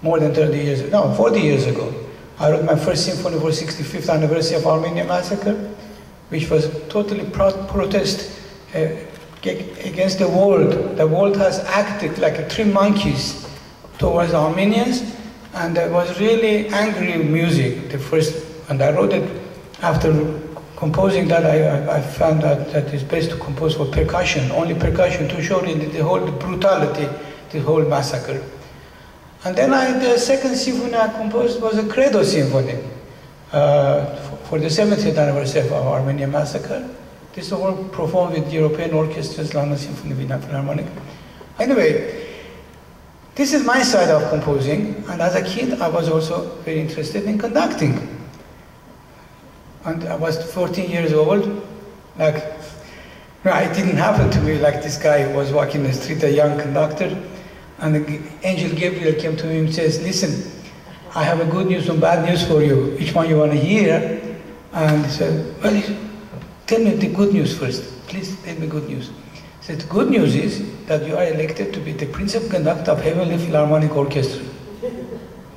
more than 30 years ago, no, 40 years ago. I wrote my first symphony for 65th anniversary of Armenian massacre, which was totally protest against the world. The world has acted like three monkeys towards Armenians, and it was really angry music, the first, and I wrote it after composing that. I found that it's best to compose for percussion, only percussion, to show the whole brutality, the whole massacre. And then the second symphony I composed was a Credo symphony for the 70th anniversary of our Armenian massacre. This is all performed with European orchestras, London Symphony, Vienna Philharmonic. Anyway, this is my side of composing, and as a kid I was also very interested in conducting. And I was 14 years old, like, no, it didn't happen to me like this guy who was walking the street, a young conductor, and the angel Gabriel came to me and says, listen, I have a good news and bad news for you. Which one you want to hear? And he said, well, tell me the good news first. Please tell me good news. He said, the good news is that you are elected to be the principal conductor of Heavenly Philharmonic Orchestra.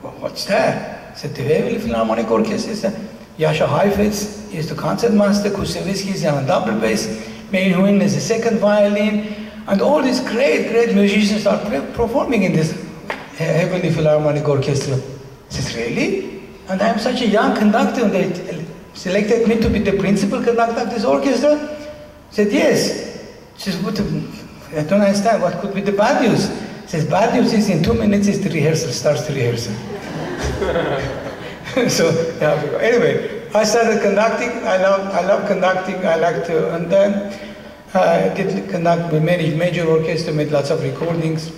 Well, what's that? He said, the Heavenly Philharmonic Orchestra is Yasha Heifetz is the concertmaster, Kusevitsky is on double bass, Meir Huin is the second violin, and all these great musicians are performing in this Heavenly Philharmonic Orchestra. I said, really? And I am such a young conductor, and they selected me to be the principal conductor of this orchestra? I said, yes. She says, what, I don't understand, what could be the bad news? He says, bad news is in 2 minutes is the rehearsal, starts the rehearsal. So, yeah, anyway, I started conducting. I love conducting. I like to, and then I did conduct with many major orchestras, made lots of recordings.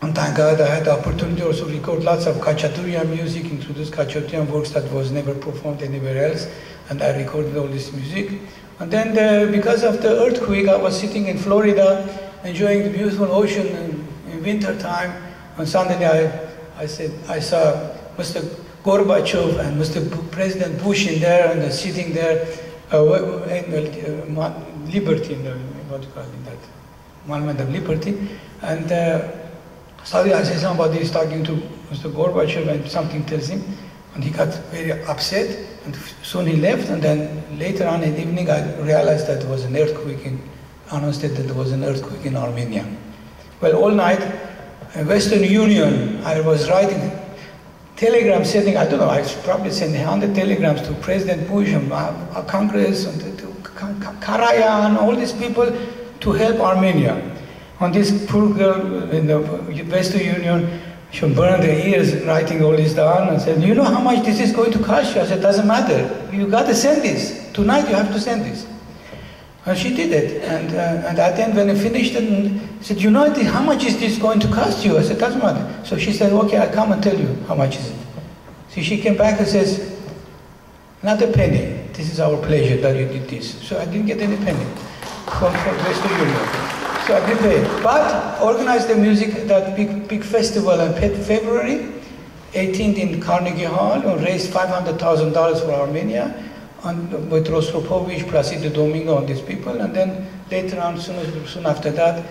And thank God I had the opportunity also to record lots of Khachaturian music, introduce Khachaturian works that was never performed anywhere else, and I recorded all this music. And then because of the earthquake, I was sitting in Florida, enjoying the beautiful ocean in winter time, and suddenly I saw Mr. Gorbachev and Mr. President Bush in there, and sitting there, Liberty, what do you call it, that Monument of Liberty, and suddenly I see somebody is talking to Mr. Gorbachev, and something tells him, and he got very upset, and soon he left, and then later on in the evening I realized that there was an earthquake, announced that there was an earthquake in Armenia. Well, all night, Western Union, I was writing telegram sending, I don't know, I probably sent 100 telegrams to President Bush and Congress and to Karayan, all these people to help Armenia. And this poor girl in the Western Union, she burned her ears writing all this down and said, you know how much this is going to cost you? I said, doesn't matter, you got to send this. Tonight you have to send this. And she did it, and at the end when I finished it, and said, you know how much is this going to cost you? I said, doesn't matter. So she said, okay, I'll come and tell you how much is it. So she came back and says, not a penny, this is our pleasure that you did this. So I didn't get any penny from Western Union. So I didn't pay. But organized the music, that big festival in February 18th in Carnegie Hall, and raised $500,000 for Armenia. And with Rostropovich, Placido Domingo, and these people, and then later on, soon after that,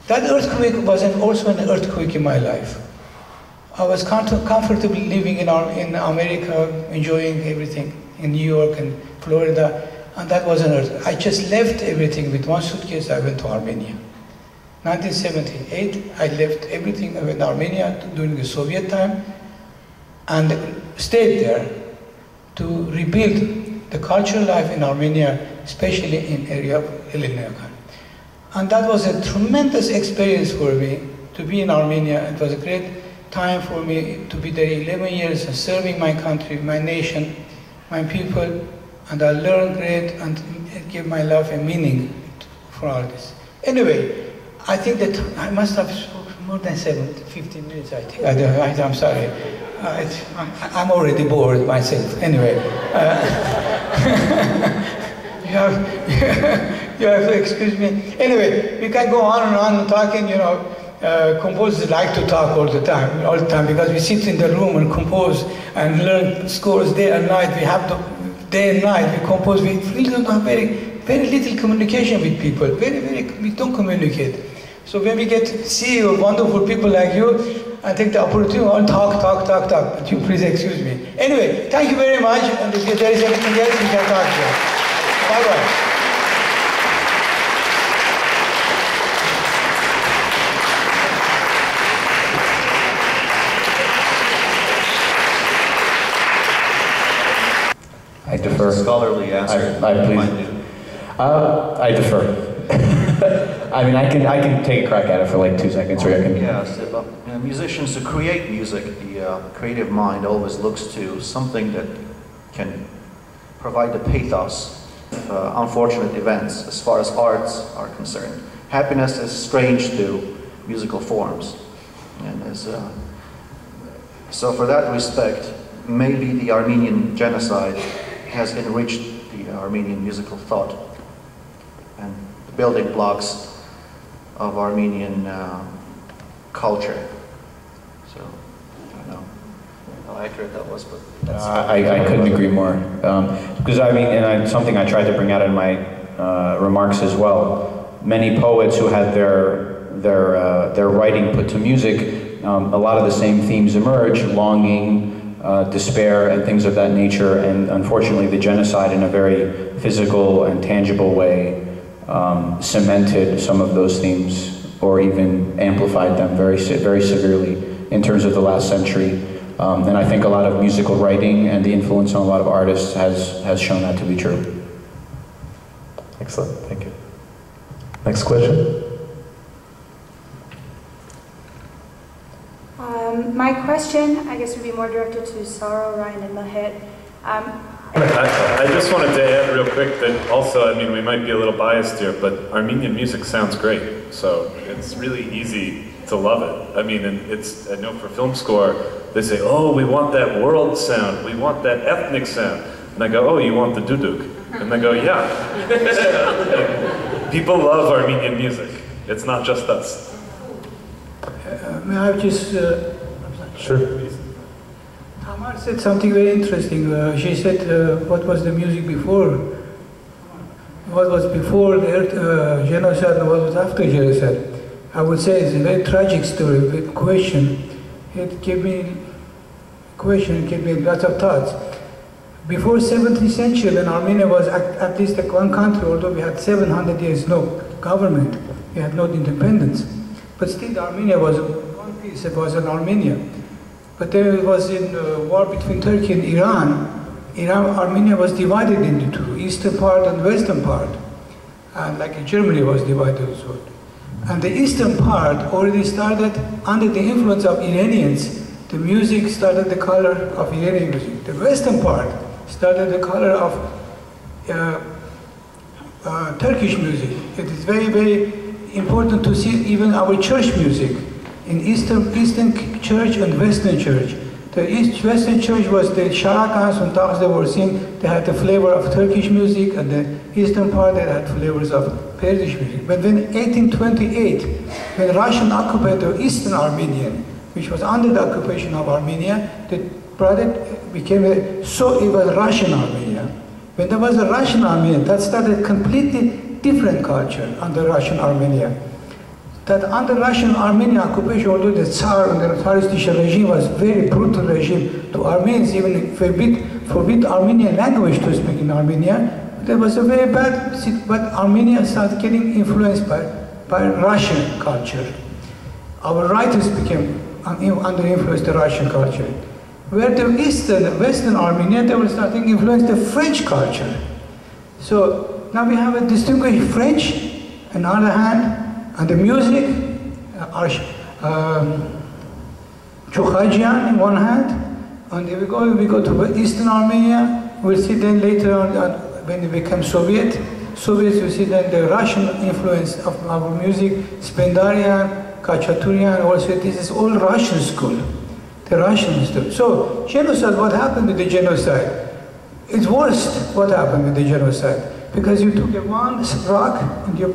that earthquake was also an earthquake in my life. I was comfortably living in America, enjoying everything in New York and Florida, and that was an earthquake. I just left everything with one suitcase. I went to Armenia. 1978, I left everything. I went to Armenia during the Soviet time, and stayed there to rebuild the cultural life in Armenia, especially in area of Eleniakan. And that was a tremendous experience for me to be in Armenia. It was a great time for me to be there 11 years and serving my country, my nation, my people, and I learned great and it gave my life a meaning for all this. Anyway, I think that I must have spoken more than 15 minutes, I think. I'm sorry. I'm already bored myself. Anyway, you have to excuse me. Anyway, we can go on and talking, you know. Composers like to talk all the time, because we sit in the room and compose and learn scores day and night. We have to, day and night, we compose. We really don't have very little communication with people. We don't communicate. So when we get to see wonderful people like you, I take the opportunity to talk, but you please excuse me. Anyway, thank you very much, and if there is anything else, we can talk here. Bye-bye. I defer. Scholarly answer. I defer. I mean, I can take a crack at it for like 2 seconds, or I can. Yes, musicians who create music, the creative mind always looks to something that can provide the pathos of unfortunate events as far as arts are concerned. Happiness is strange to musical forms, and so for that respect, maybe the Armenian Genocide has enriched the Armenian musical thought and the building blocks of Armenian culture. So, I don't know how accurate that was, but that's... I couldn't agree more. Because I mean, and something I tried to bring out in my remarks as well, many poets who had their writing put to music, a lot of the same themes emerge: longing, despair, and things of that nature. And unfortunately, the genocide, in a very physical and tangible way, cemented some of those themes, or even amplified them very severely in terms of the last century. And I think a lot of musical writing and the influence on a lot of artists has shown that to be true. Excellent, thank you. Next question. My question, I guess, would be more directed to Saro, Ryan, and Mahit. I just wanted to add real quick that also, I mean, we might be a little biased here, but Armenian music sounds great, so it's really easy to love it. I mean, and I know for film score, they say, oh, we want that world sound, we want that ethnic sound. And I go, oh, you want the duduk? And they go, yeah. People love Armenian music. It's not just us. May I just... Sure. Tamar said something very interesting. She said, what was the music before? What was before the genocide and what was after genocide? I would say it's a very tragic story, with question. It gave me lots of thoughts. Before 17th century, when Armenia was at least one country, although we had 700 years no government, we had no independence. But still Armenia was one piece, it was an Armenia. But then it was in war between Turkey and Iran. Armenia was divided into two, eastern part and western part. And like Germany was divided as well. And the eastern part already started under the influence of Iranians. The music started the color of Iranian music. The western part started the color of Turkish music. It is very, very important to see even our church music. In Eastern church and Western church. The Western church was the sharakans and taqs they were singing, they had the flavor of Turkish music, and the Eastern part they had flavors of Persian music. But when 1828, when Russian occupied the Eastern Armenia, which was under the occupation of Armenia, the product became it was Russian Armenia. When there was a Russian Armenia, that started completely different culture under Russian Armenia. That under Russian Armenian occupation, although the Tsar and the Tsarist regime was very brutal regime to Armenians, even forbid Armenian language to speak in Armenia, there was a very bad, but Armenia started getting influenced by Russian culture. Our writers became under influence the Russian culture. Where the Western Armenia, they were starting to influence the French culture. So now we have a distinguished French, on the other hand, and the music, Chukhajian in one hand, and if we go to Eastern Armenia, we'll see then later on when it becomes Soviets, we see then the Russian influence of our music, Spendarian, Khachaturian, also this is all Russian school, the Russian school. So genocide, what happened with the genocide? It's worst what happened with the genocide, because you took one rock and you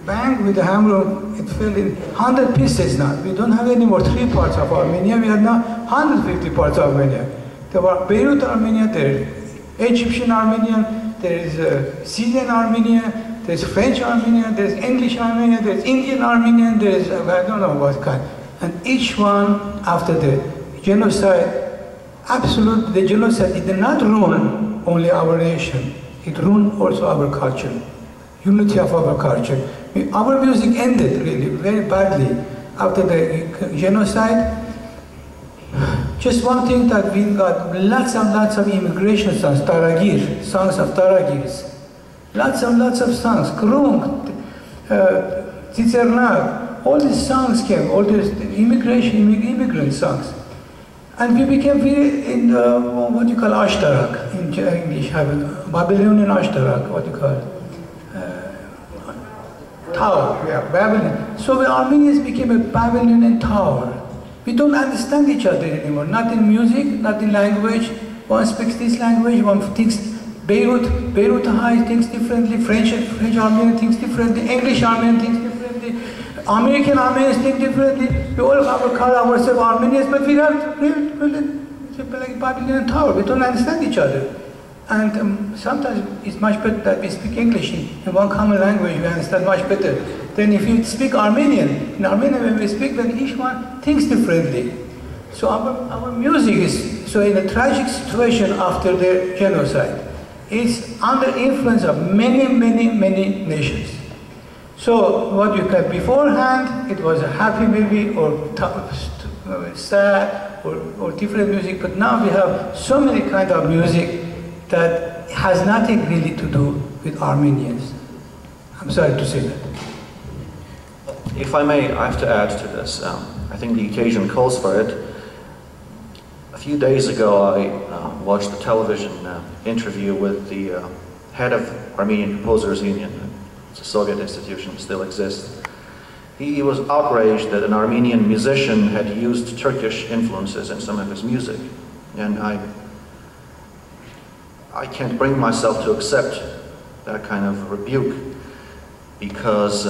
bang with the hammer, it fell in 100 pieces now. We don't have any more 3 parts of Armenia, we have now 150 parts of Armenia. There were Beirut Armenia, there is Egyptian Armenian, there is Syrian Armenia, There's French Armenian, there's English Armenian, there's Indian Armenian, there's I don't know what kind. And each one after the genocide, the genocide, it did not ruin only our nation, it ruined also our culture, unity of our culture. Our music ended really very badly after the genocide. Just one thing that we got lots and lots of immigration songs, Taragir, songs of Taragirs. Lots and lots of songs, Krung, Tzitsernak, all these songs came, all these immigrant songs. And we became very, in what you call Ashtarak, in English, Babylonian Ashtarak, what you call it. Tower, yeah, Babylon. So the Armenians became a Babylonian tower. We don't understand each other anymore, not in music, not in language. One speaks this language, one thinks Beirut High thinks differently, French Armenian thinks differently, English Armenian thinks differently, American Armenians think differently. We all call ourselves Armenians, but we are like Babylonian tower. We don't understand each other. And sometimes it's much better that we speak English in one common language, we understand much better than if you speak Armenian. In Armenian, when we speak, then each one thinks differently. So our music is, so in a tragic situation after the genocide, it's under influence of many nations. So what you can, beforehand, it was a happy maybe, or sad, or different music, but now we have so many kinds of music that has nothing really to do with Armenians. I'm sorry to say that. If I may, I have to add to this. I think the occasion calls for it. A few days ago, I watched a television interview with the head of Armenian Composers Union. It's a Soviet institution, still exists. He was outraged that an Armenian musician had used Turkish influences in some of his music. And I can't bring myself to accept that kind of rebuke, because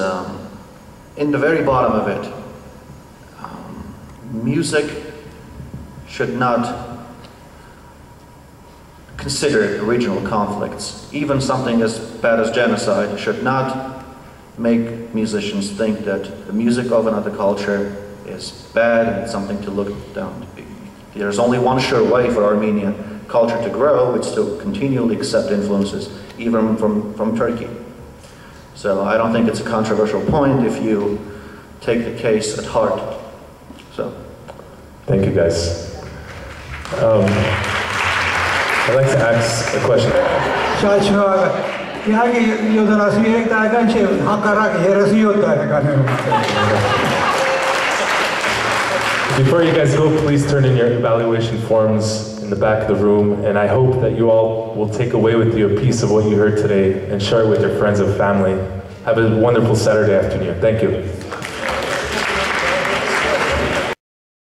in the very bottom of it, music should not consider regional conflicts. Even something as bad as genocide should not make musicians think that the music of another culture is bad and it's something to look down. There's only one sure way for Armenian culture to grow, it's to continually accept influences, even from Turkey. So I don't think it's a controversial point if you take the case at heart. So, thank you, guys. I'd like to ask a question. Before you guys go, please turn in your evaluation forms in the back of the room, and I hope that you all will take away with you a piece of what you heard today and share it with your friends and family. Have a wonderful Saturday afternoon. Thank you.